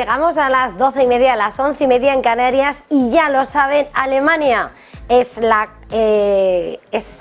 Llegamos a las 12:30, a las 11:30 en Canarias y ya lo saben, Alemania es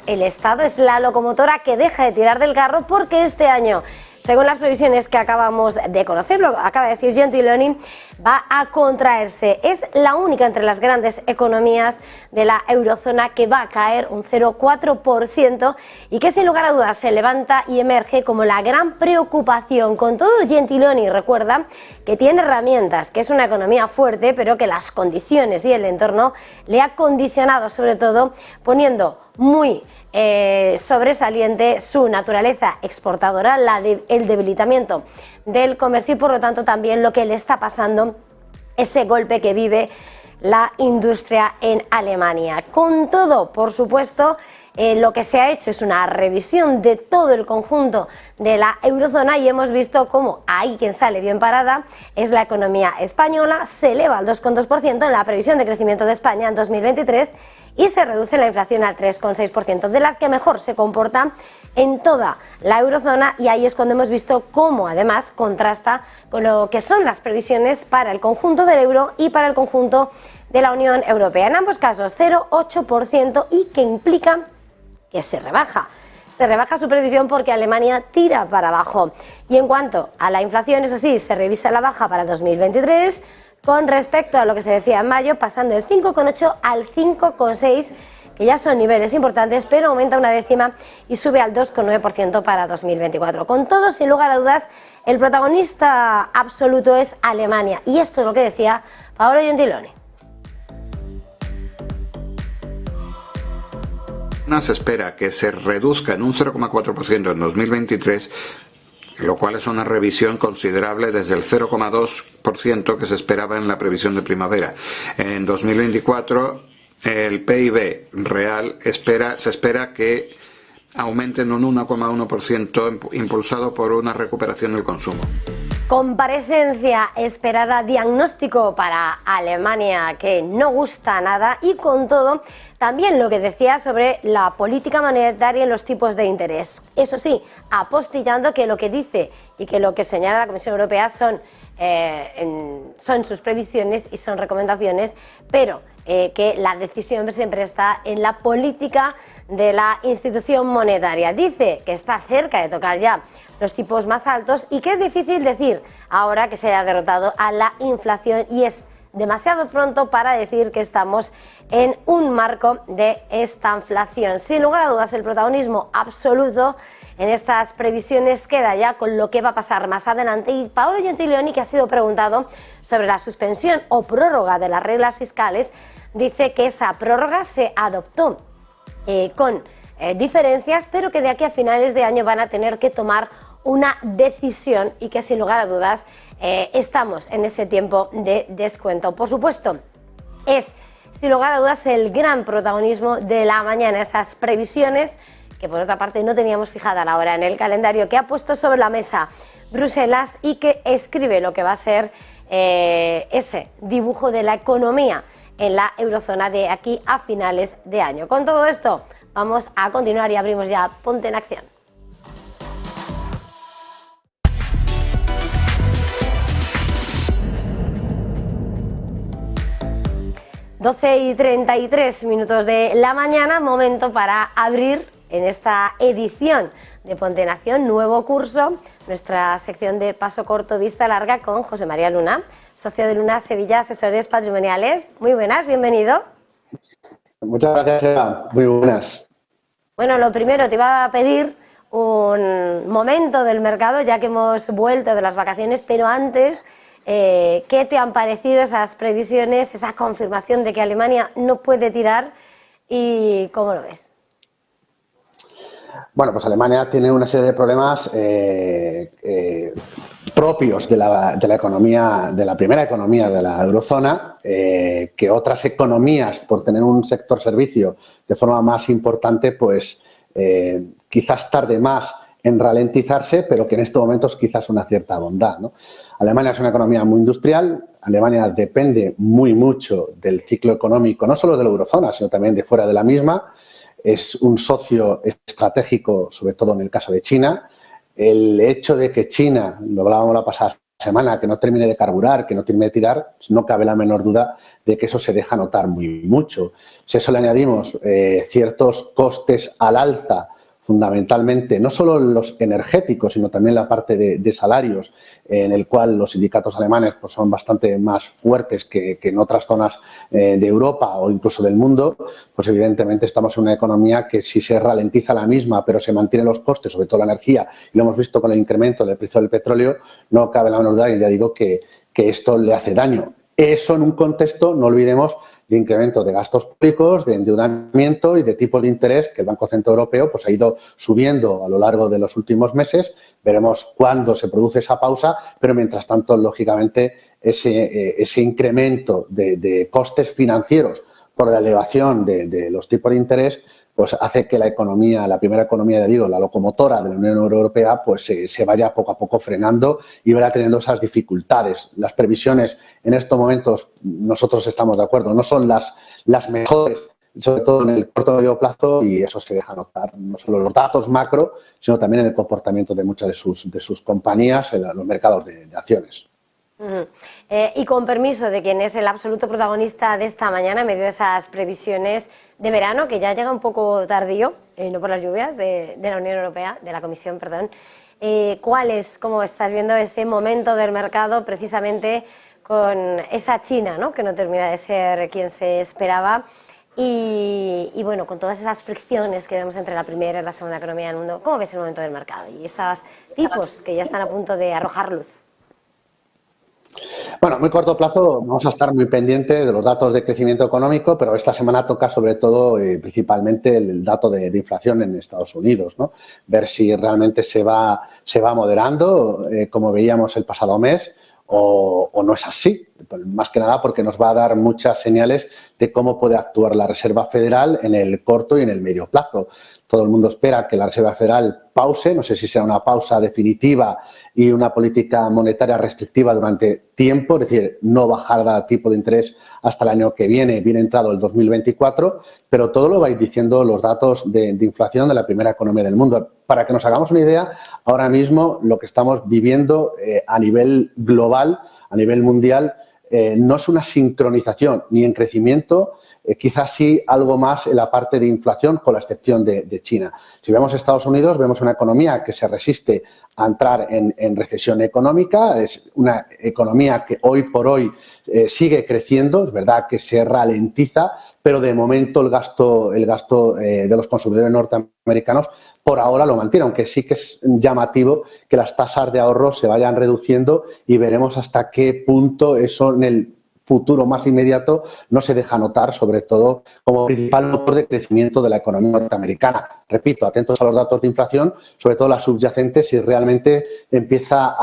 el Estado, es la locomotora que deja de tirar del carro porque este año, según las previsiones que acabamos de conocer, lo acaba de decir Gentiloni, va a contraerse. Es la única entre las grandes economías de la eurozona que va a caer un 0,4% y que sin lugar a dudas se levanta y emerge como la gran preocupación. Con todo, Gentiloni recuerda que tiene herramientas, que es una economía fuerte, pero que las condiciones y el entorno le ha condicionado, sobre todo poniendo muy sobresaliente su naturaleza exportadora, el debilitamiento del comercio y por lo tanto también lo que le está pasando, ese golpe que vive la industria en Alemania. Con todo, por supuesto, lo que se ha hecho es una revisión de todo el conjunto de la eurozona y hemos visto cómo ahí quien sale bien parada es la economía española, se eleva al 2,2% en la previsión de crecimiento de España en 2023 y se reduce la inflación al 3,6%, de las que mejor se comporta en toda la eurozona, y ahí es cuando hemos visto cómo además contrasta con lo que son las previsiones para el conjunto del euro y para el conjunto de la Unión Europea. En ambos casos 0,8% y que implica que se rebaja su previsión porque Alemania tira para abajo. Y en cuanto a la inflación, eso sí, se revisa la baja para 2023 con respecto a lo que se decía en mayo, pasando del 5,8 al 5,6, que ya son niveles importantes, pero aumenta una décima y sube al 2,9% para 2024. Con todo, sin lugar a dudas, el protagonista absoluto es Alemania. Y esto es lo que decía Paolo Gentiloni. Se espera que se reduzca en un 0,4% en 2023, lo cual es una revisión considerable desde el 0,2% que se esperaba en la previsión de primavera. En 2024 el PIB real se espera que aumente en un 1,1% impulsado por una recuperación del consumo. Comparecencia esperada, diagnóstico para Alemania que no gusta nada y con todo también lo que decía sobre la política monetaria y los tipos de interés. Eso sí, apostillando que lo que dice y que lo que señala la Comisión Europea son sus previsiones y son recomendaciones, pero que la decisión siempre está en la política de la institución monetaria. Dice que está cerca de tocar ya los tipos más altos y que es difícil decir ahora que se haya derrotado a la inflación y es demasiado pronto para decir que estamos en un marco de estanflación. Sin lugar a dudas, el protagonismo absoluto en estas previsiones queda ya con lo que va a pasar más adelante. Y Paolo Gentiloni, que ha sido preguntado sobre la suspensión o prórroga de las reglas fiscales, dice que esa prórroga se adoptó con diferencias, pero que de aquí a finales de año van a tener que tomar una decisión y que sin lugar a dudas estamos en ese tiempo de descuento. Por supuesto, es sin lugar a dudas el gran protagonismo de la mañana, esas previsiones que por otra parte no teníamos fijada la hora en el calendario, que ha puesto sobre la mesa Bruselas y que escribe lo que va a ser ese dibujo de la economía en la eurozona de aquí a finales de año. Con todo esto vamos a continuar y abrimos ya Ponte en Acción. y 33 minutos de la mañana, momento para abrir en esta edición de Ponte en Acción, nuevo curso, nuestra sección de paso corto, vista larga con José María Luna, socio de Luna Sevilla Asesores Patrimoniales. Muy buenas, bienvenido. Muchas gracias, Eva. Muy buenas. Bueno, lo primero, te iba a pedir un momento del mercado, ya que hemos vuelto de las vacaciones, pero antes, ¿qué te han parecido esas previsiones, esa confirmación de que Alemania no puede tirar y cómo lo ves? Bueno, pues Alemania tiene una serie de problemas propios de la economía, de la primera economía de la eurozona, que otras economías, por tener un sector servicio de forma más importante, pues quizás tarde más en ralentizarse, pero que en estos momentos quizás una cierta bondad, ¿no? Alemania es una economía muy industrial. Alemania depende mucho del ciclo económico, no solo de la eurozona, sino también de fuera de la misma. Es un socio estratégico, sobre todo en el caso de China. El hecho de que China, lo hablábamos la pasada semana que no termine de carburar, que no termine de tirar, no cabe la menor duda de que eso se deja notar muy mucho. Si a eso le añadimos ciertos costes al alza, fundamentalmente, no solo los energéticos, sino también la parte de salarios, en el cual los sindicatos alemanes pues, son bastante más fuertes que en otras zonas de Europa o incluso del mundo, pues evidentemente estamos en una economía que si se ralentiza la misma, pero se mantienen los costes, sobre todo la energía, y lo hemos visto con el incremento del precio del petróleo, no cabe la menor duda, y ya digo que esto le hace daño. Eso en un contexto, no olvidemos, de incremento de gastos públicos, de endeudamiento y de tipos de interés que el Banco Central Europeo pues, ha ido subiendo a lo largo de los últimos meses. Veremos cuándo se produce esa pausa, pero mientras tanto, lógicamente, ese incremento de costes financieros por la elevación de los tipos de interés pues hace que la economía, la primera economía, ya digo, la locomotora de la Unión Europea, pues se vaya poco a poco frenando y vaya teniendo esas dificultades. Las previsiones en estos momentos, nosotros estamos de acuerdo, no son las mejores, sobre todo en el corto y medio plazo, y eso se deja notar, no solo en los datos macro, sino también en el comportamiento de muchas de sus compañías en los mercados de acciones. Y con permiso de quien es el absoluto protagonista de esta mañana, en medio de esas previsiones de verano, que ya llega un poco tardío, no por las lluvias, de la Unión Europea, de la Comisión, perdón, ¿cuál es, cómo estás viendo este momento del mercado precisamente con esa China, ¿no?, que no termina de ser quien se esperaba? Y bueno, con todas esas fricciones que vemos entre la primera y la segunda economía del mundo, ¿cómo ves el momento del mercado? Y esos tipos que ya están a punto de arrojar luz. Bueno, a muy corto plazo vamos a estar muy pendientes de los datos de crecimiento económico, pero esta semana toca sobre todo, principalmente, el dato de inflación en Estados Unidos, ¿no? Ver si realmente se va moderando, como veíamos el pasado mes, o no es así. Más que nada porque nos va a dar muchas señales de cómo puede actuar la Reserva Federal en el corto y en el medio plazo. Todo el mundo espera que la Reserva Federal pause, no sé si será una pausa definitiva y una política monetaria restrictiva durante tiempo, es decir, no bajar el tipo de interés hasta el año que viene, bien entrado el 2024, pero todo lo va a ir diciendo los datos de inflación de la primera economía del mundo. Para que nos hagamos una idea, ahora mismo lo que estamos viviendo a nivel global, a nivel mundial, no es una sincronización ni en crecimiento, quizás sí algo más en la parte de inflación, con la excepción de China. Si vemos Estados Unidos, vemos una economía que se resiste a entrar en recesión económica. Es una economía que hoy por hoy sigue creciendo. Es verdad que se ralentiza, pero de momento el gasto de los consumidores norteamericanos por ahora lo mantiene, aunque sí que es llamativo que las tasas de ahorro se vayan reduciendo y veremos hasta qué punto eso en el futuro más inmediato no se deja notar, sobre todo como principal motor de crecimiento de la economía norteamericana. Repito, atentos a los datos de inflación, sobre todo las subyacentes, si realmente empieza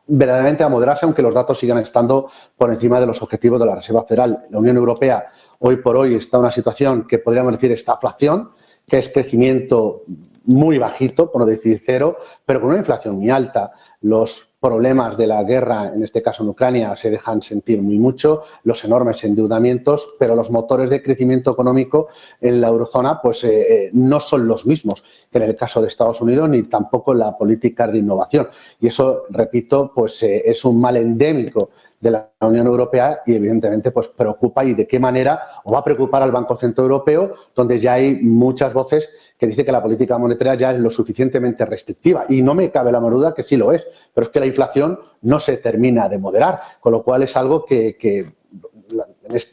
verdaderamente a moderarse, aunque los datos sigan estando por encima de los objetivos de la Reserva Federal. La Unión Europea hoy por hoy está en una situación que podríamos decir estaflación, que es crecimiento muy bajito, por no decir cero, pero con una inflación muy alta. Los problemas de la guerra, en este caso en Ucrania, se dejan sentir muy mucho, los enormes endeudamientos, pero los motores de crecimiento económico en la eurozona pues no son los mismos que en el caso de Estados Unidos, ni tampoco en la política de innovación. Y eso, repito, pues es un mal endémico de la Unión Europea y evidentemente pues preocupa, y de qué manera, o va a preocupar al Banco Central Europeo, donde ya hay muchas voces que dicen que la política monetaria ya es lo suficientemente restrictiva, y no me cabe la menor duda que sí lo es, pero es que la inflación no se termina de moderar, con lo cual es algo que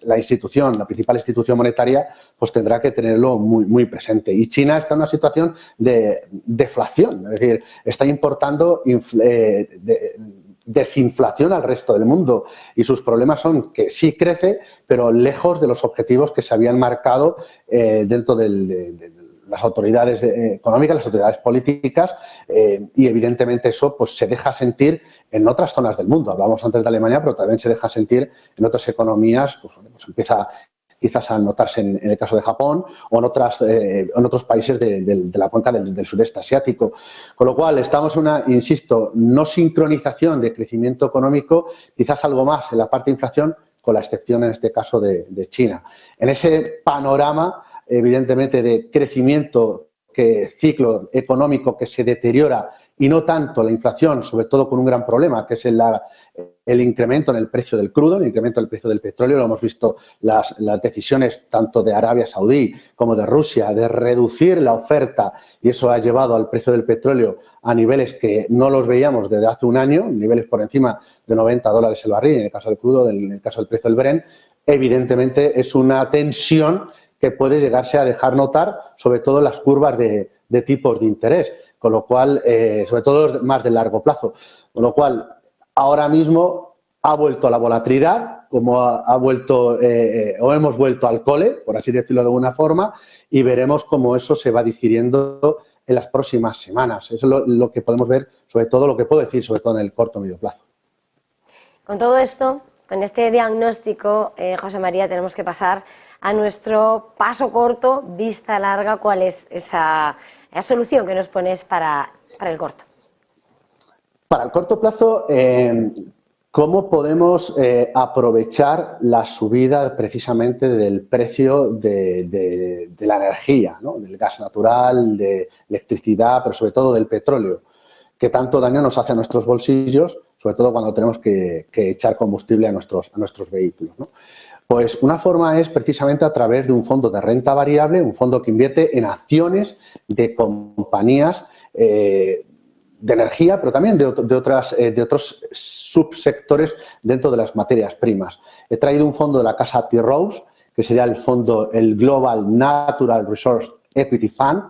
la institución, la principal institución monetaria, pues tendrá que tenerlo muy, muy presente. Y China está en una situación de deflación, es decir, está importando desinflación al resto del mundo, y sus problemas son que sí crece, pero lejos de los objetivos que se habían marcado dentro de las autoridades económicas, las autoridades políticas, y evidentemente eso pues se deja sentir en otras zonas del mundo. Hablamos antes de Alemania, pero también se deja sentir en otras economías, pues empieza quizás a notarse en el caso de Japón o en otros países de la cuenca del sudeste asiático. Con lo cual estamos en una, insisto, no sincronización de crecimiento económico, quizás algo más en la parte de inflación, con la excepción en este caso de China. En ese panorama, evidentemente, de crecimiento, ciclo económico que se deteriora y no tanto la inflación, sobre todo con un gran problema, que es el incremento en el precio del crudo, el incremento del precio del petróleo. Lo hemos visto las decisiones tanto de Arabia Saudí como de Rusia de reducir la oferta, y eso ha llevado al precio del petróleo a niveles que no los veíamos desde hace un año, niveles por encima de $90 el barril, en el caso del crudo, en el caso del precio del Brent. Evidentemente es una tensión que puede llegarse a dejar notar, sobre todo en las curvas de tipos de interés, con lo cual, sobre todo más de largo plazo, con lo cual ahora mismo ha vuelto la volatilidad, como ha vuelto o hemos vuelto al cole, por así decirlo de alguna forma, y veremos cómo eso se va digiriendo en las próximas semanas. Eso es lo que podemos ver, sobre todo lo que puedo decir, sobre todo en el corto o medio plazo. Con todo esto, con este diagnóstico, José María, tenemos que pasar a nuestro paso corto, vista larga. ¿Cuál es esa solución que nos pones para el corto? Para el corto plazo, ¿cómo podemos aprovechar la subida precisamente del precio de la energía, ¿no? Del gas natural, de electricidad, pero sobre todo del petróleo, que tanto daño nos hace a nuestros bolsillos, sobre todo cuando tenemos que echar combustible a nuestros vehículos, ¿no? Pues una forma es precisamente a través de un fondo de renta variable, un fondo que invierte en acciones de compañías de energía, pero también de otros subsectores dentro de las materias primas. He traído un fondo de la casa T. Rowe, que sería el Global Natural Resource Equity Fund,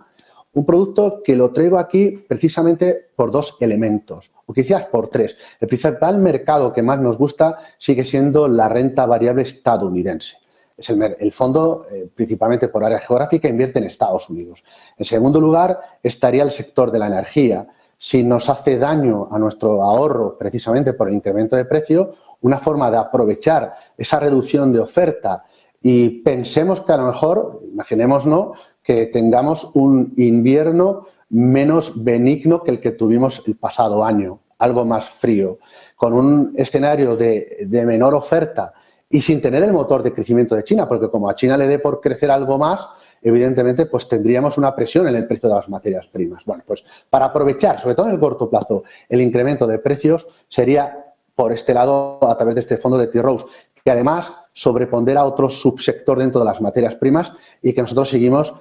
un producto que lo traigo aquí precisamente por dos elementos, o quizás por tres. El principal mercado que más nos gusta sigue siendo la renta variable estadounidense. Es el fondo, principalmente por área geográfica, invierte en Estados Unidos. En segundo lugar, estaría el sector de la energía. Si nos hace daño a nuestro ahorro precisamente por el incremento de precio, una forma de aprovechar esa reducción de oferta, y pensemos que a lo mejor, imaginémonos, que tengamos un invierno menos benigno que el que tuvimos el pasado año, algo más frío, con un escenario de menor oferta y sin tener el motor de crecimiento de China, porque como a China le dé por crecer algo más, evidentemente pues tendríamos una presión en el precio de las materias primas. Bueno, pues para aprovechar, sobre todo en el corto plazo, el incremento de precios sería por este lado a través de este fondo de T. Rowe, que además sobrepondera a otro subsector dentro de las materias primas y que nosotros seguimos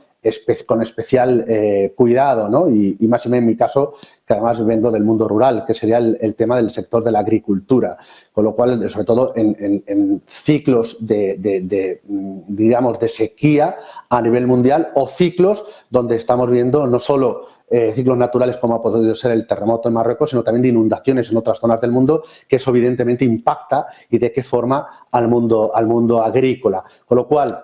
con especial cuidado, ¿no? Y más en mi caso, que además vengo del mundo rural, que sería el tema del sector de la agricultura, con lo cual, sobre todo en ciclos digamos, de sequía a nivel mundial, o ciclos donde estamos viendo no solo ciclos naturales como ha podido ser el terremoto en Marruecos, sino también de inundaciones en otras zonas del mundo, que eso evidentemente impacta y de qué forma al mundo agrícola. Con lo cual,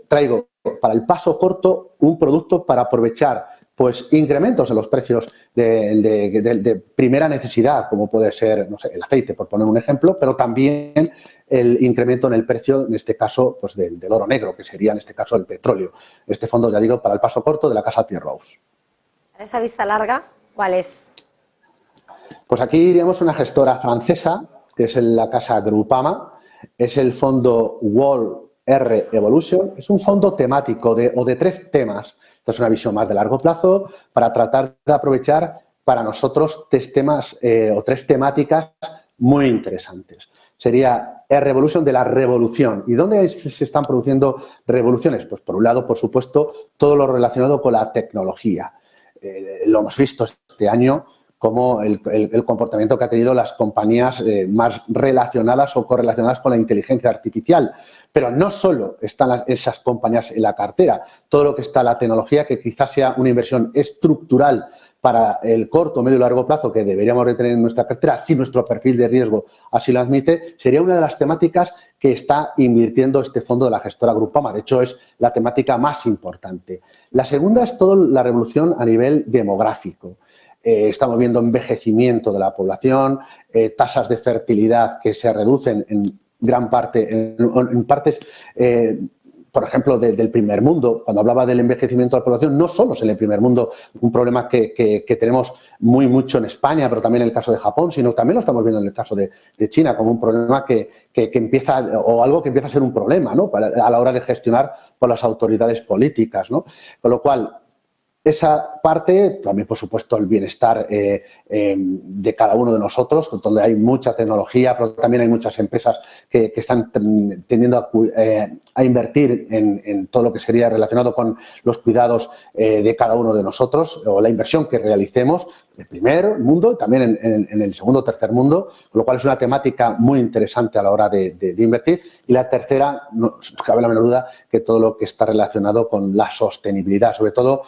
traigo para el paso corto un producto para aprovechar pues incrementos en los precios de primera necesidad, como puede ser, no sé, el aceite, por poner un ejemplo, pero también el incremento en el precio, en este caso, pues del oro negro, que sería en este caso el petróleo. Este fondo, ya digo, para el paso corto de la casa T. Rowe. ¿Esa vista larga cuál es? Pues aquí iríamos una gestora francesa, que es la casa Groupama, es el fondo World R Evolution. Es un fondo temático de tres temas. Esta es una visión más de largo plazo para tratar de aprovechar para nosotros tres temáticas muy interesantes. Sería R-Evolution, de la revolución. ¿Y dónde se están produciendo revoluciones? Pues por un lado, por supuesto, todo lo relacionado con la tecnología. Lo hemos visto este año como el comportamiento que ha tenido las compañías más relacionadas o correlacionadas con la inteligencia artificial. Pero no solo están esas compañías en la cartera, todo lo que está en la tecnología, que quizás sea una inversión estructural para el corto, medio y largo plazo que deberíamos de tener en nuestra cartera, si nuestro perfil de riesgo así lo admite, sería una de las temáticas que está invirtiendo este fondo de la gestora Groupama. De hecho, es la temática más importante. La segunda es toda la revolución a nivel demográfico. Estamos viendo envejecimiento de la población, tasas de fertilidad que se reducen en gran parte, en partes, por ejemplo, del primer mundo. Cuando hablaba del envejecimiento de la población, no solo es en el primer mundo un problema que tenemos mucho en España, pero también en el caso de Japón, sino también lo estamos viendo en el caso de China como un problema que empieza, o algo que empieza a ser un problema, ¿no? A la hora de gestionar por las autoridades políticas, ¿no? Con lo cual, esa parte, también por supuesto el bienestar de cada uno de nosotros, donde hay mucha tecnología, pero también hay muchas empresas que están tendiendo a invertir en todo lo que sería relacionado con los cuidados de cada uno de nosotros, o la inversión que realicemos, el primer mundo y también en el segundo o tercer mundo, con lo cual es una temática muy interesante a la hora de invertir. Y la tercera, no cabe la menor duda, que todo lo que está relacionado con la sostenibilidad, sobre todo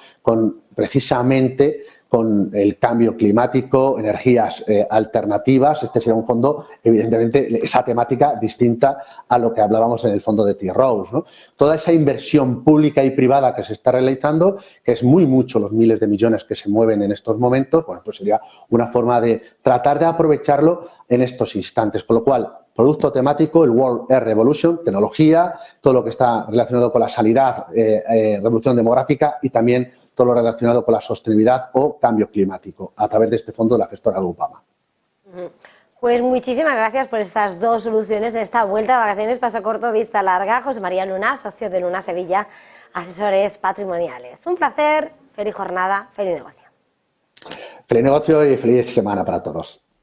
precisamente con el cambio climático, energías alternativas. Este será un fondo, evidentemente, esa temática distinta a lo que hablábamos en el fondo de T-Rose, ¿no? Toda esa inversión pública y privada que se está realizando, que es mucho los miles de millones que se mueven en estos momentos, bueno, pues sería una forma de tratar de aprovecharlo en estos instantes. Con lo cual, producto temático, el World Air Revolution, tecnología, todo lo que está relacionado con la sanidad, revolución demográfica y también todo lo relacionado con la sostenibilidad o cambio climático, a través de este fondo de la gestora Grupama. Pues muchísimas gracias por estas dos soluciones en esta vuelta de vacaciones paso corto, vista larga. José María Luna, socio de Luna Sevilla, asesores patrimoniales. Un placer, feliz jornada, feliz negocio. Feliz negocio y feliz semana para todos.